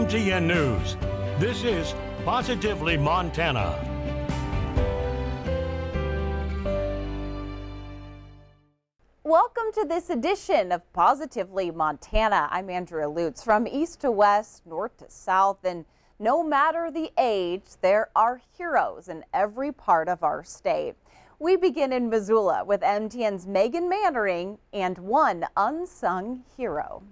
MTN News. This is Positively Montana. Welcome to this edition of Positively Montana. I'm Andrea Lutz. From east to west, north to south, and no matter the age, there are heroes in every part of our state. We begin in Missoula with MTN's Megan Mannering and one unsung hero.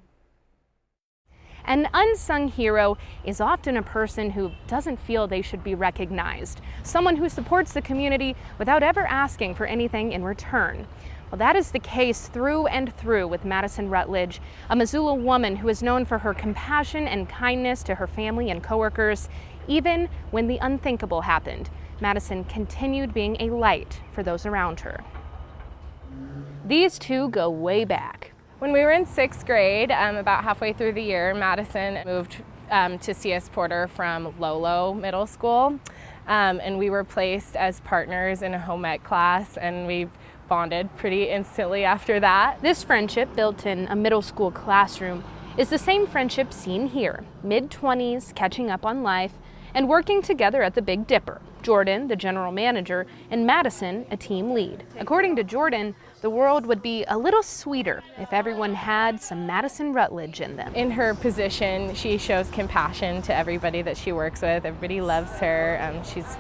An unsung hero is often a person who doesn't feel they should be recognized, someone who supports the community without ever asking for anything in return. Well, that is the case through and through with Madison Rutledge, a Missoula woman who is known for her compassion and kindness to her family and coworkers. Even when the unthinkable happened, Madison continued being a light for those around her. These two go way back. When we were in 6th grade, about halfway through the year, Madison moved to CS Porter from Lolo Middle School, and we were placed as partners in a home ec class, and we bonded pretty instantly after that. This friendship, built in a middle school classroom, is the same friendship seen here, mid-20s, catching up on life, and working together at the Big Dipper. Jordan, the general manager, and Madison, a team lead. According to Jordan, the world would be a little sweeter if everyone had some Madison Rutledge in them. In her position, she shows compassion to everybody that she works with. Everybody loves her. She's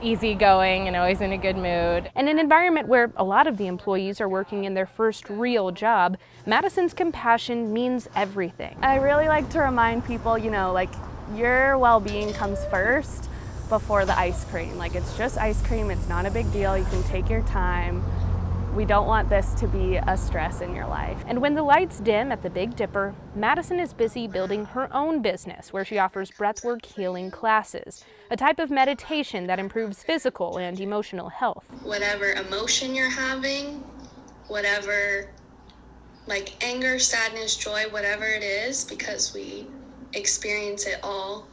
easygoing and always in a good mood. In an environment where a lot of the employees are working in their first real job, Madison's compassion means everything. I really like to remind people, like your well-being comes first before the ice cream. Like, it's just ice cream, it's not a big deal, you can take your time. We don't want this to be a stress in your life. And when the lights dim at the Big Dipper, Madison is busy building her own business where she offers breathwork healing classes, a type of meditation that improves physical and emotional health. Whatever emotion you're having, whatever, like anger, sadness, joy, whatever it is, because we experience it all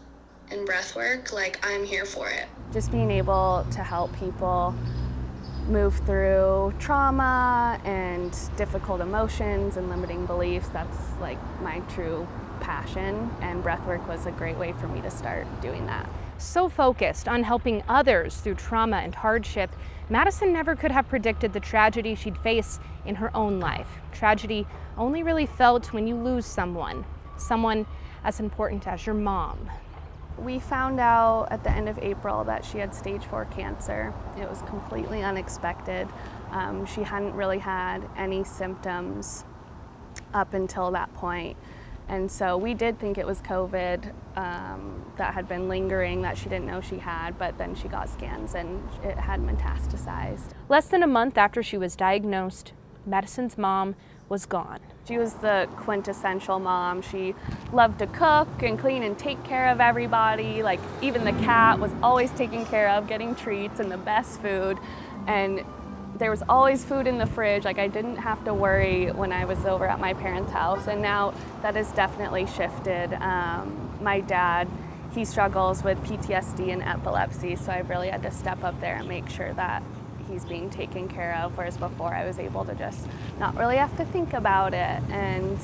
in breathwork, like I'm here for it. Just being able to help people move through trauma and difficult emotions and limiting beliefs, that's like my true passion, and breathwork was a great way for me to start doing that. So focused on helping others through trauma and hardship, Madison never could have predicted the tragedy she'd face in her own life. Tragedy only really felt when you lose someone as important as your mom. We found out at the end of April that she had stage 4 cancer. It was completely unexpected. She hadn't really had any symptoms up until that point. And so we did think it was COVID that had been lingering, that she didn't know she had, but then she got scans and it had metastasized. Less than a month after she was diagnosed, Madison's mom was gone. She was the quintessential mom. She loved to cook and clean and take care of everybody. Like, even the cat was always taken care of, getting treats and the best food. And there was always food in the fridge. Like, I didn't have to worry when I was over at my parents' house. And now that has definitely shifted. My dad, he struggles with PTSD and epilepsy, so I really had to step up there and make sure that he's being taken care of, whereas before I was able to just not really have to think about it. And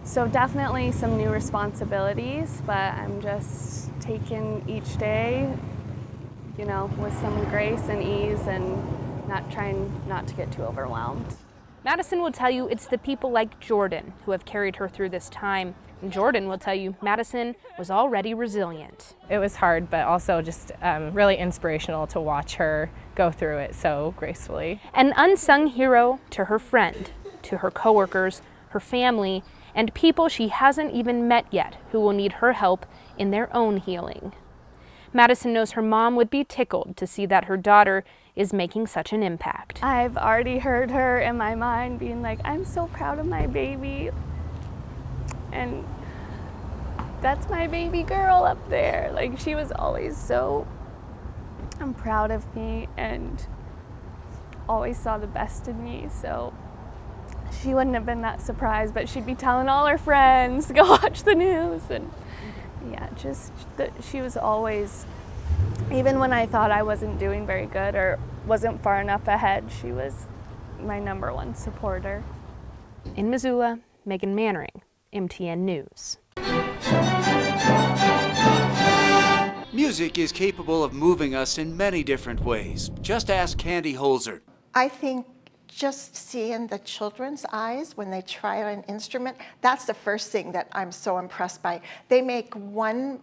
so definitely some new responsibilities, but I'm just taking each day, with some grace and ease and trying not to get too overwhelmed. Madison will tell you it's the people like Jordan who have carried her through this time. And Jordan will tell you Madison was already resilient. It was hard, but also just really inspirational to watch her go through it so gracefully. An unsung hero to her friend, to her coworkers, her family, and people she hasn't even met yet who will need her help in their own healing. Madison knows her mom would be tickled to see that her daughter is making such an impact. I've already heard her in my mind being like, I'm so proud of my baby. And that's my baby girl up there. Like, she was always so proud of me and always saw the best in me. So she wouldn't have been that surprised, but she'd be telling all her friends to go watch the news. And yeah, she was always, even when I thought I wasn't doing very good or wasn't far enough ahead, she was my #1 supporter. In Missoula, Megan Mannering, MTN News. Music is capable of moving us in many different ways. Just ask Candy Holzer. I think just seeing the children's eyes when they try an instrument, that's the first thing that I'm so impressed by. They make one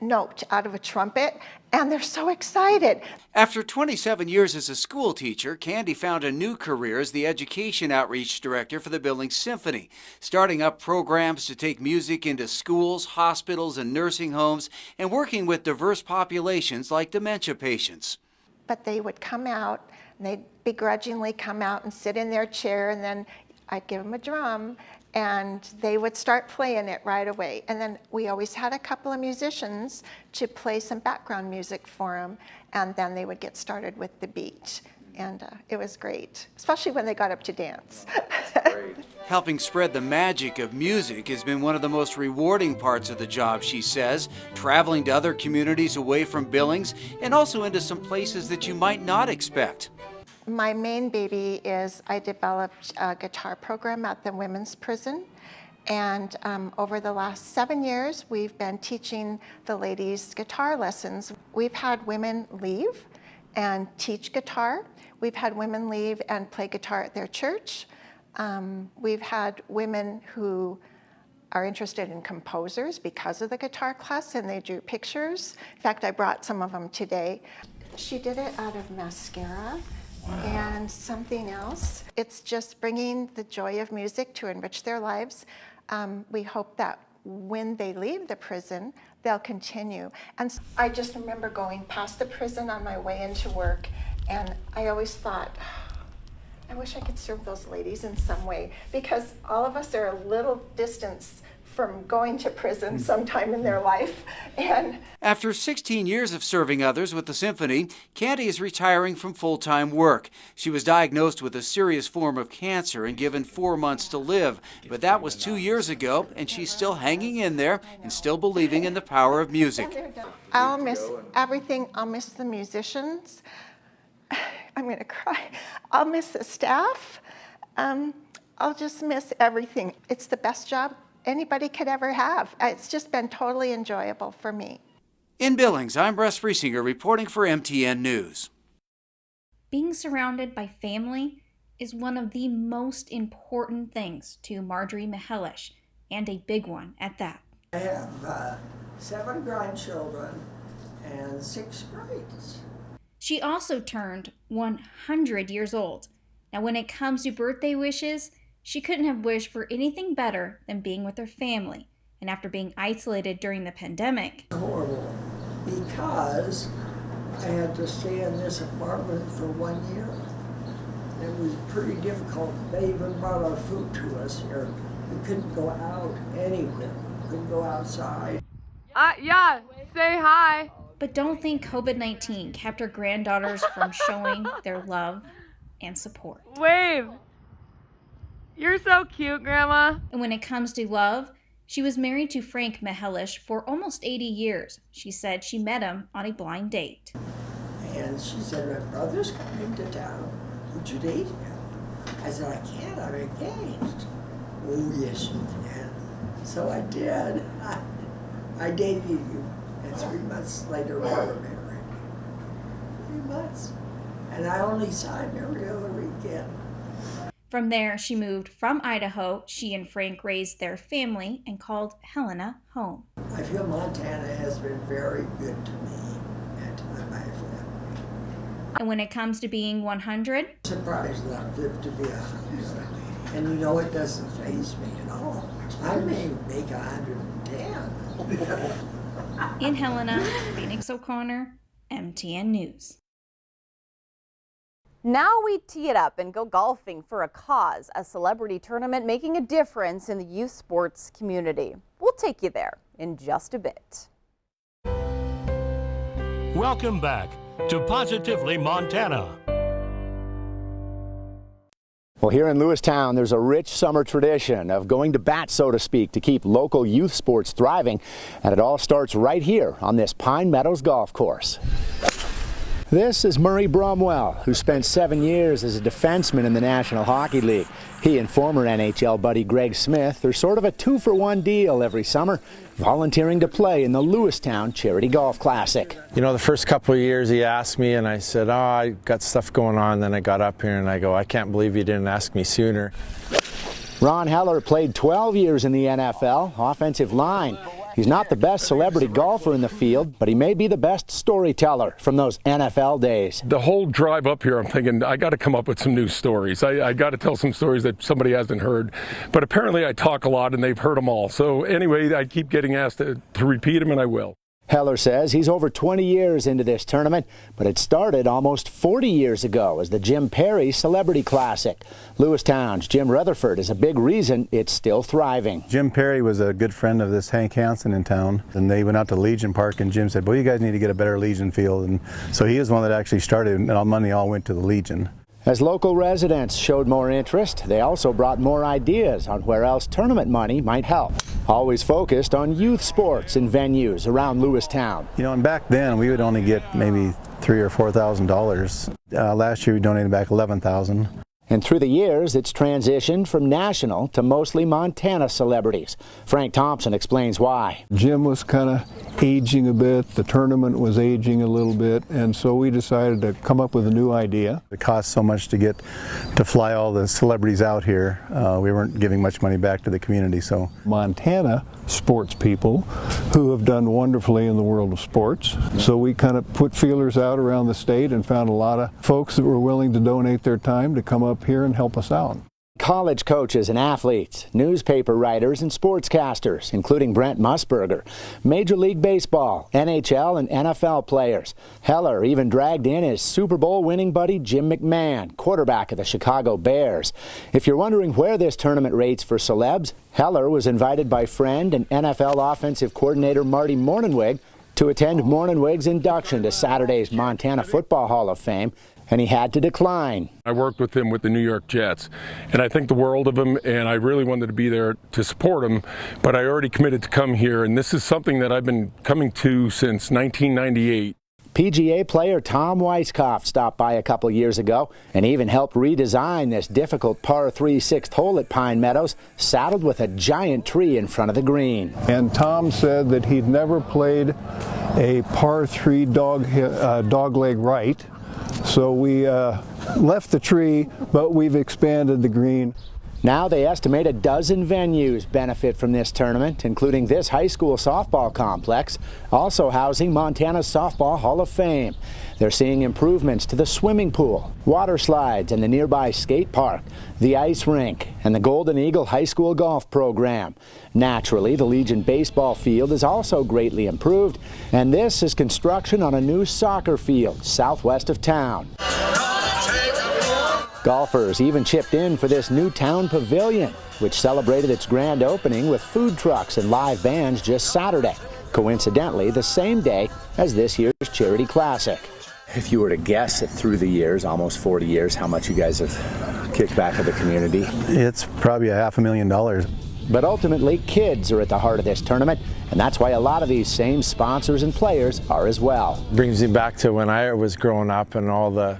note out of a trumpet and they're so excited. After 27 years as a school teacher, Candy found a new career as the Education Outreach Director for the Billings Symphony, starting up programs to take music into schools, hospitals, and nursing homes, and working with diverse populations like dementia patients. But they would come out, and they'd begrudgingly come out and sit in their chair, and then I'd give them a drum, and they would start playing it right away. And then we always had a couple of musicians to play some background music for them, and then they would get started with the beat. And it was great, especially when they got up to dance. Helping spread the magic of music has been one of the most rewarding parts of the job, she says, traveling to other communities away from Billings and also into some places that you might not expect. My main baby is I developed a guitar program at the women's prison, and over the last 7 years we've been teaching the ladies guitar lessons. We've had women leave and teach guitar. We've had women leave and play guitar at their church. We've had women who are interested in composers because of the guitar class, and they drew pictures. In fact, I brought some of them today. She did it out of mascara. Wow. And something else. It's just bringing the joy of music to enrich their lives. We hope that when they leave the prison, they'll continue. And I just remember going past the prison on my way into work, and I always thought, I wish I could serve those ladies in some way, because all of us are a little distance from going to prison sometime in their life. And after 16 years of serving others with the symphony, Candy is retiring from full-time work. She was diagnosed with a serious form of cancer and given 4 months to live, but that was 2 years ago, and she's still hanging in there and still believing in the power of music. I'll miss everything. I'll miss the musicians. I'm gonna cry. I'll miss the staff. I'll just miss everything. It's the best job anybody could ever have. It's just been totally enjoyable for me. In Billings, I'm Russ Riesinger reporting for MTN News. Being surrounded by family is one of the most important things to Marjorie Mihelish, and a big one at that. I have 7 grandchildren and 6 greats. She also turned 100 years old. Now, when it comes to birthday wishes, she couldn't have wished for anything better than being with her family. And after being isolated during the pandemic, horrible, because I had to stay in this apartment for 1 year. It was pretty difficult. They even brought our food to us here. We couldn't go out anywhere. Couldn't go outside. Yeah, say hi. But don't think COVID-19 kept her granddaughters from showing their love and support. Wave. You're so cute, Grandma. And when it comes to love, she was married to Frank Mihelish for almost 80 years. She said she met him on a blind date. And she said, my brother's coming to town. Would you date him? I said, I can't, I'm engaged. Oh, yes, you can. So I did. I dated you. And 3 months later, we were married. 3 months. And I only saw him every other weekend. From there, she moved from Idaho. She and Frank raised their family and called Helena home. I feel Montana has been very good to me and to my family. And when it comes to being 100, Surprised that I've lived to be 100. And you know, it doesn't faze me at all. I may make 110. In Helena, Phoenix O'Connor, MTN News. Now we tee it up and go golfing for a cause, a celebrity tournament making a difference in the youth sports community. We'll take you there in just a bit. Welcome back to Positively Montana. Well, here in Lewistown, there's a rich summer tradition of going to bat, so to speak, to keep local youth sports thriving. And it all starts right here on this Pine Meadows golf course. This is Murray Brumwell, who spent 7 years as a defenseman in the National Hockey League. He and former NHL buddy Greg Smith are sort of a 2-for-1 deal every summer, volunteering to play in the Lewistown Charity Golf Classic. You know, the first couple of years he asked me and I said, oh, I got stuff going on. Then I got up here and I go, I can't believe you didn't ask me sooner. Ron Heller played 12 years in the NFL, offensive line. He's not the best celebrity golfer in the field, but he may be the best storyteller from those NFL days. The whole drive up here, I'm thinking, I got to come up with some new stories. I got to tell some stories that somebody hasn't heard. But apparently I talk a lot and they've heard them all. So anyway, I keep getting asked to repeat them, and I will. Heller says he's over 20 years into this tournament, but it started almost 40 years ago as the Jim Perry Celebrity Classic. Lewistown's Jim Rutherford is a big reason it's still thriving. Jim Perry was a good friend of this Hank Hansen in town, and they went out to Legion Park, and Jim said, well, you guys need to get a better Legion field. And so he was one that actually started, and all money all went to the Legion. As local residents showed more interest, they also brought more ideas on where else tournament money might help. Always focused on youth sports and venues around Lewistown. You know, and back then we would only get maybe $3,000 or $4,000. Last year we donated back $11,000. And through the years, it's transitioned from national to mostly Montana celebrities. Frank Thompson explains why. Jim was kind of aging a bit, the tournament was aging a little bit, and so we decided to come up with a new idea. It cost so much to fly all the celebrities out here. We weren't giving much money back to the community, so. Montana sports people who have done wonderfully in the world of sports. So we kind of put feelers out around the state and found a lot of folks that were willing to donate their time to come up here and help us out. College coaches and athletes, newspaper writers and sportscasters, including Brent Musburger, Major League Baseball, NHL and NFL players. Heller even dragged in his Super Bowl winning buddy Jim McMahon, quarterback of the Chicago Bears. If you're wondering where this tournament rates for celebs, Heller was invited by friend and NFL offensive coordinator Marty Mornhinweg to attend Mornhinweg's induction to Saturday's Montana Football Hall of Fame, and he had to decline. I worked with him with the New York Jets, and I think the world of him, and I really wanted to be there to support him, but I already committed to come here, and this is something that I've been coming to since 1998. PGA player Tom Weiskopf stopped by a couple years ago and even helped redesign this difficult par 3 6th hole at Pine Meadows, saddled with a giant tree in front of the green. And Tom said that he'd never played a par 3 dogleg right. So we left the tree, but we've expanded the green. Now they estimate a dozen venues benefit from this tournament, including this high school softball complex, also housing Montana's Softball Hall of Fame. They're seeing improvements to the swimming pool, water slides, and the nearby skate park, the ice rink, and the Golden Eagle High School golf program. Naturally, the Legion baseball field is also greatly improved, and this is construction on a new soccer field southwest of town. Golfers even chipped in for this new town pavilion, which celebrated its grand opening with food trucks and live bands just Saturday, coincidentally the same day as this year's Charity Classic. If you were to guess it through the years, almost 40 years, how much you guys have kicked back to the community? It's probably $500,000. But ultimately, kids are at the heart of this tournament, and that's why a lot of these same sponsors and players are as well. Brings me back to when I was growing up and all the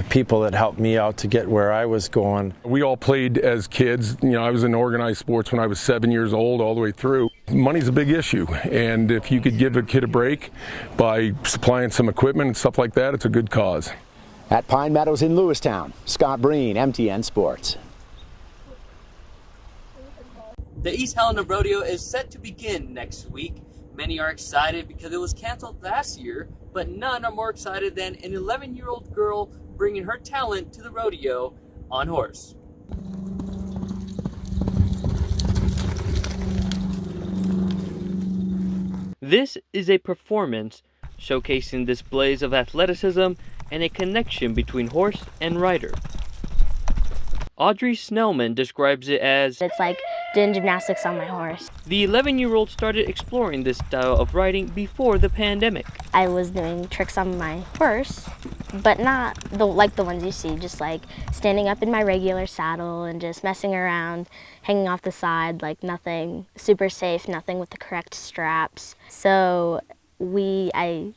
people that helped me out to get where I was going. We all played as kids. I was in organized sports when I was 7 years old all the way through. Money's a big issue, and if you could give a kid a break by supplying some equipment and stuff like that, it's a good cause. At Pine Meadows in Lewistown, Scott Breen, MTN Sports. The East Helena Rodeo is set to begin next week. Many are excited because it was canceled last year, but none are more excited than an 11-year-old girl bringing her talent to the rodeo on horse. This is a performance showcasing displays of athleticism and a connection between horse and rider. Audrey SNELLMAN describes it as, "It's like doing gymnastics on my horse." The 11-year-old started exploring this style of riding before the pandemic. I was doing tricks on my horse, but not like the ones you see, just like standing up in my regular saddle and just messing around, hanging off the side, like nothing super safe, nothing with the correct straps. So I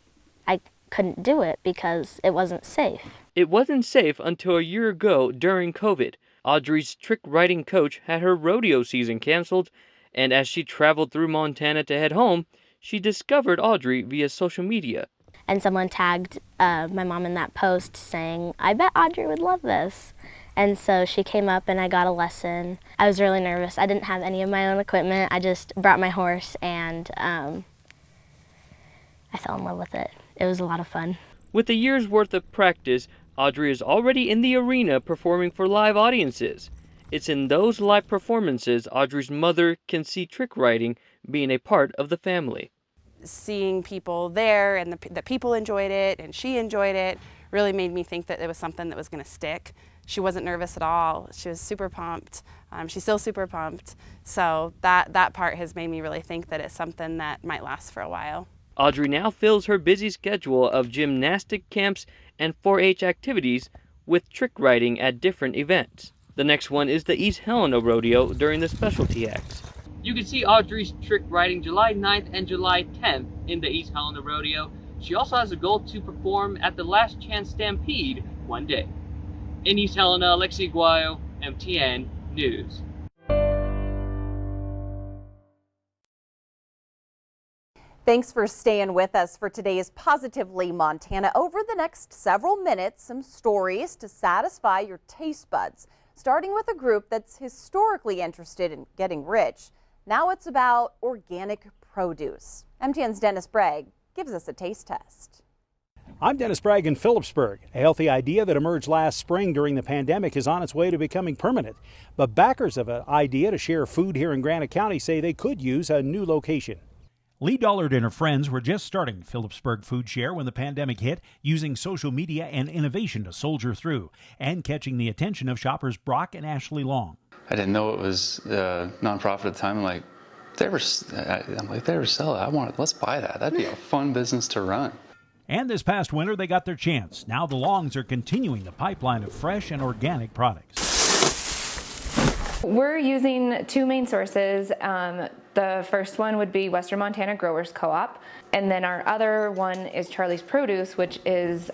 couldn't do it because it wasn't safe. It wasn't safe until a year ago during COVID. Audrey's trick riding coach had her rodeo season canceled, and as she traveled through Montana to head home, she discovered Audrey via social media. And someone tagged my mom in that post saying, "I bet Audrey would love this." And so she came up and I got a lesson. I was really nervous. I didn't have any of my own equipment. I just brought my horse and I fell in love with it. It was a lot of fun. With a year's worth of practice, Audrey is already in the arena performing for live audiences. It's in those live performances Audrey's mother can see trick riding being a part of the family. Seeing people there and the people enjoyed it and she enjoyed it really made me think that it was something that was going to stick. She wasn't nervous at all. She was super pumped. She's still super pumped. So that part has made me really think that it's something that might last for a while. Audrey now fills her busy schedule of gymnastic camps and 4-H activities with trick riding at different events. The next one is the East Helena Rodeo during the specialty acts. You can see Audrey's trick riding July 9th and July 10th in the East Helena Rodeo. She also has a goal to perform at the Last Chance Stampede one day. In East Helena, ALEXIE, AGUAYO, MTN News. Thanks for staying with us for today's Positively Montana. Over the next several minutes, some stories to satisfy your taste buds, starting with a group that's historically interested in getting rich. Now it's about organic produce. MTN's Dennis Bragg gives us a taste test. I'm Dennis Bragg in Phillipsburg. A healthy idea that emerged last spring during the pandemic is on its way to becoming permanent. But backers of an idea to share food here in Granite County say they could use a new location. Lee Dollard and her friends were just starting Phillipsburg Food Share when the pandemic hit, using social media and innovation to soldier through and catching the attention of shoppers Brock and Ashley Long. I didn't know it was a nonprofit at the time. I'm like, they ever sell it? Let's buy that. That'd be a fun business to run. And this past winter, they got their chance. Now the Longs are continuing the pipeline of fresh and organic products. We're using two main sources. The first one would be Western Montana Growers Co-op, and then our other one is Charlie's Produce, which is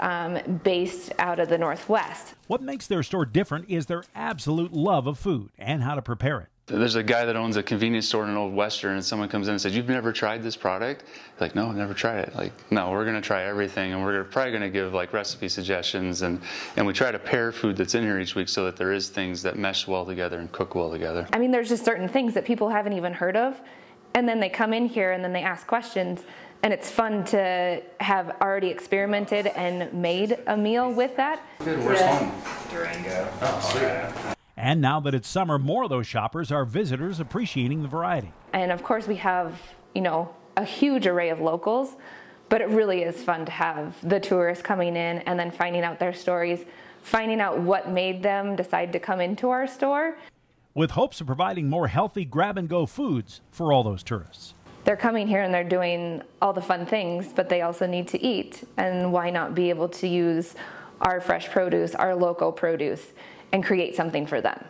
based out of the Northwest. What makes their store different is their absolute love of food and how to prepare it. There's a guy that owns a convenience store in Old Western, and someone comes in and says, "You've never tried this product?" Like, "No, I've never tried it." Like, "No, we're going to try everything, and we're probably going to give like recipe suggestions, and we try to pair food that's in here each week so that there is things that mesh well together and cook well together." I mean, there's just certain things that people haven't even heard of, and then they come in here and then they ask questions, and it's fun to have already experimented and made a meal with that. Good, where's home? Durango. Oh, sweet. And now that it's summer, more of those shoppers are visitors appreciating the variety. And of course we have, a huge array of locals, but it really is fun to have the tourists coming in and then finding out their stories, finding out what made them decide to come into our store. With hopes of providing more healthy grab-and-go foods for all those tourists. They're coming here and they're doing all the fun things, but they also need to eat. And why not be able to use our fresh produce, our local produce, and create something for them?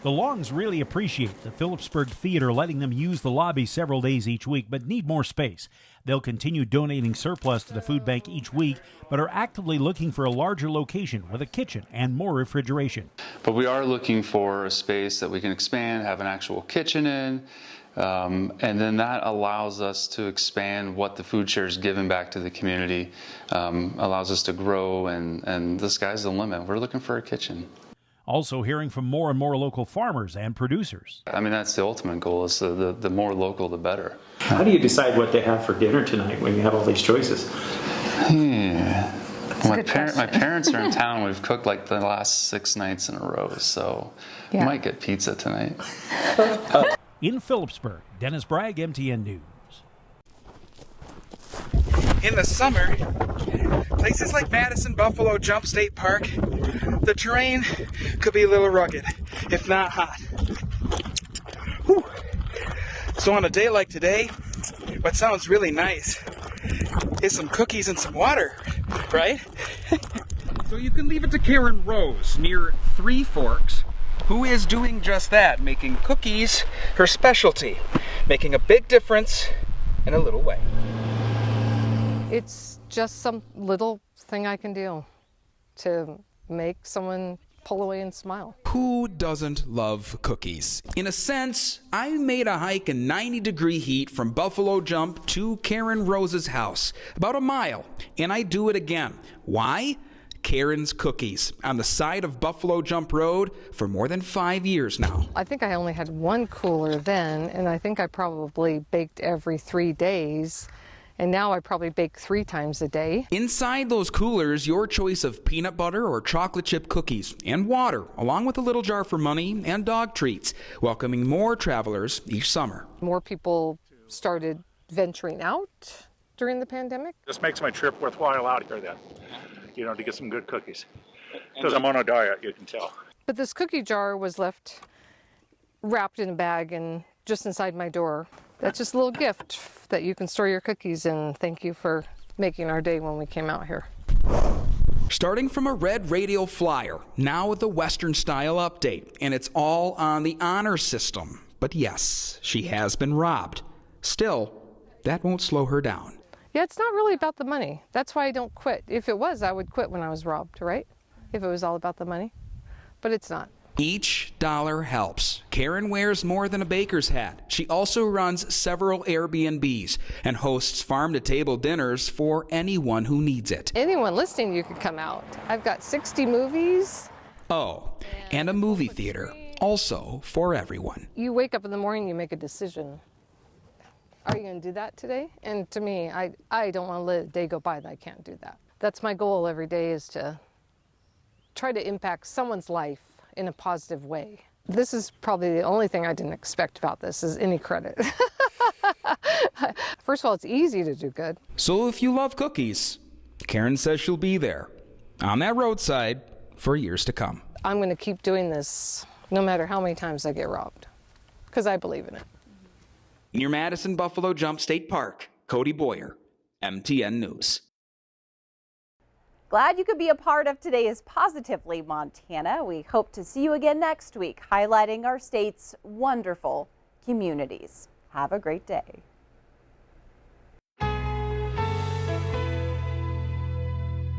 The Longs really appreciate the Phillipsburg Theater letting them use the lobby several days each week, but need more space. They'll continue donating surplus to the food bank each week, but are actively looking for a larger location with a kitchen and more refrigeration. But we are looking for a space that we can expand, have an actual kitchen in, and then that allows us to expand what the food share is giving back to the community, allows us to grow, and the sky's the limit. We're looking for a kitchen. Also hearing from more and more local farmers and producers. I mean, that's the ultimate goal, is the more local, the better. How do you decide what to have for dinner tonight when you have all these choices? My parents are in town. We've cooked like the last 6 nights in a row, so we might get pizza tonight. In Phillipsburg, Dennis Bragg, MTN News. In the summer, places like Madison, Buffalo, Jump State Park, the terrain could be a little rugged, if not hot. Whew. So on a day like today, what sounds really nice is some cookies and some water, right? So you can leave it to Karen Rose near Three Forks, who is doing just that, making cookies her specialty, making a big difference in a little way. It's just some little thing I can do to make someone pull away and smile. Who doesn't love cookies? In a sense, I made a hike in 90-degree heat from Buffalo Jump to Karen Rose's house, about a mile, and I do it again. Why? Karen's Cookies, on the side of Buffalo Jump Road for more than 5 years now. I think I only had one cooler then, and I think I probably baked every 3 days. And now I probably bake 3 times a day. Inside those coolers, your choice of peanut butter or chocolate chip cookies and water, along with a little jar for money and dog treats, welcoming more travelers each summer. More people started venturing out during the pandemic. This makes my trip worthwhile out here then, you know, to get some good cookies. Because I'm on a diet, you can tell. But this cookie jar was left wrapped in a bag and just inside my door. That's just a little gift that you can store your cookies in. Thank you for making our day when we came out here. Starting from a red radio flyer, now with a Western style update, and it's all on the honor system. But yes, she has been robbed. Still, that won't slow her down. Yeah, it's not really about the money. That's why I don't quit. If it was, I would quit when I was robbed, right? If it was all about the money. But it's not. Each dollar helps. Karen wears more than a baker's hat. She also runs several Airbnbs and hosts farm-to-table dinners for anyone who needs it. Anyone listening, you could come out. I've got 60 movies. Oh, and a movie theater, also for everyone. You wake up in the morning, you make a decision. Are you going to do that today? And to me, I don't want to let a day go by that I can't do that. That's my goal every day, is to try to impact someone's life in a positive way. This is probably the only thing I didn't expect about this, is any credit. First of all, it's easy to do good. So if you love cookies, Karen says she'll be there on that roadside for years to come. I'm going to keep doing this no matter how many times I get robbed, because I believe in it. Near Madison Buffalo Jump State Park, Cody Boyer, MTN News. Glad you could be a part of today's Positively Montana. We hope to see you again next week, highlighting our state's wonderful communities. Have a great day.